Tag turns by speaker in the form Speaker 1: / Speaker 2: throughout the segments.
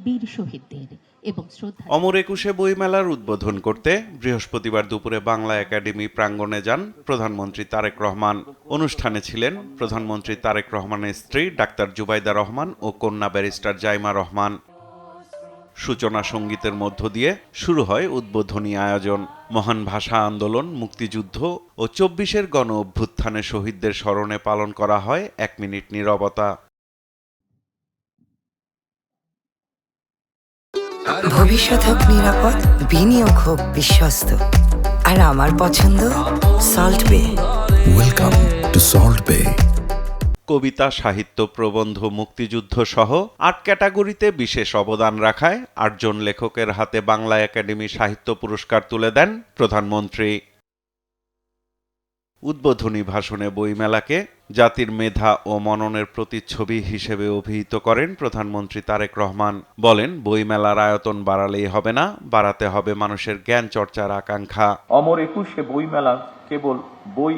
Speaker 1: বীর শহীদদের এবং শ্রদ্ধা।
Speaker 2: অমর একুশে বইমেলার উদ্বোধন করতে বৃহস্পতিবার দুপুরে বাংলা একাডেমি প্রাঙ্গণে যান প্রধানমন্ত্রী তারেক রহমান। অনুষ্ঠানে ছিলেন প্রধানমন্ত্রী তারেক রহমানের স্ত্রী ডাক্তার জুবাইদা রহমান ও কন্যা ব্যারিস্টার জাইমা রহমান। সূচনা সঙ্গীতের মধ্য দিয়ে শুরু হয় উদ্বোধনী আয়োজন। মহান ভাষা আন্দোলন, মুক্তিযুদ্ধ ও ২৪-এর গণ অভ্যুত্থানে শহীদদের স্মরণে পালন করা হয় ১ মিনিট নীরবতা।
Speaker 3: ভবিষ্যৎ হোক নিরাপদ, বিনিয়োগ হোক বিশ্বস্ত, আর আমার পছন্দ সল্ট বে।
Speaker 4: ওয়েলকাম টু সল্ট বে।
Speaker 2: কবিতা, সাহিত্য, প্রবন্ধ, মুক্তিযুদ্ধ সহ ৮ ক্যাটাগরিতে বিশেষ অবদান রাখায় ৮ জন লেখকের হাতে বাংলা একাডেমি সাহিত্য পুরস্কার তুলে দেন প্রধানমন্ত্রী। উদ্বোধনী ভাষণে বইমেলাকে জাতির মেধা ও মননের প্রতিচ্ছবি হিসেবে অভিহিত করেন প্রধানমন্ত্রী তারেক রহমান। বলেন, বইমেলার আয়তন বাড়ালেই হবে না, বাড়াতে হবে মানুষের জ্ঞান চর্চার আকাঙ্ক্ষা।
Speaker 5: অমর একুশে বইমেলা কেবল বই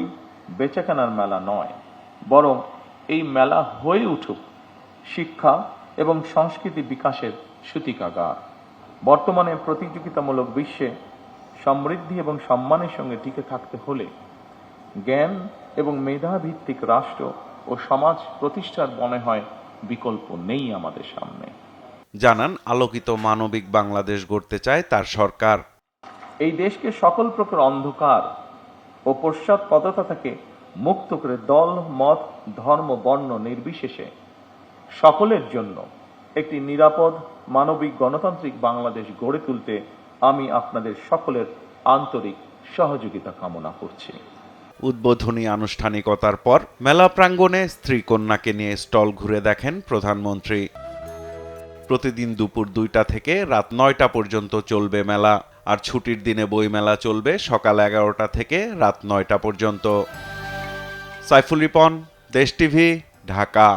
Speaker 5: বেচাকেনার মেলা নয়, বরং এই মেলা হয়ে উঠুক শিক্ষা এবং সংস্কৃতি বিকাশের সূতিকাগার। বর্তমানে প্রতিযোগিতামূলক বিশ্বে সমৃদ্ধি এবং সম্মানের সঙ্গে টিকে থাকতে হলে জ্ঞান এবং মেধাভিত্তিক রাষ্ট্র ও সমাজ প্রতিষ্ঠার মনে হয় বিকল্প নেই আমাদের সামনে।
Speaker 2: জানান, আলোকিত মানবিক বাংলাদেশ গড়তে চায় তার সরকার।
Speaker 5: এই দেশকে সকল প্রকার অন্ধকার ও পশ্চাৎপদতা থেকে মুক্ত করে দল, মত, ধর্ম, বর্ণ নির্বিশেষে সকলের জন্য একটি নিরাপদ, মানবিক, গণতান্ত্রিক বাংলাদেশ গড়ে তুলতে আমি আপনাদের সকলের আন্তরিক সহযোগিতা কামনা করছি।
Speaker 2: উদ্বোধনী আনুষ্ঠানিকতার পর মেলা প্রাঙ্গণে স্ত্রী কন্যাকে নিয়ে স্টল ঘুরে দেখেন প্রধানমন্ত্রী। প্রতিদিন দুপুর ২টা থেকে রাত ৯টা পর্যন্ত চলবে মেলা, আর ছুটির দিনে বইমেলা চলবে সকাল ১১টা থেকে রাত ৯টা পর্যন্ত। সাইফুল রিপন, দেশ টিভি, ঢাকা।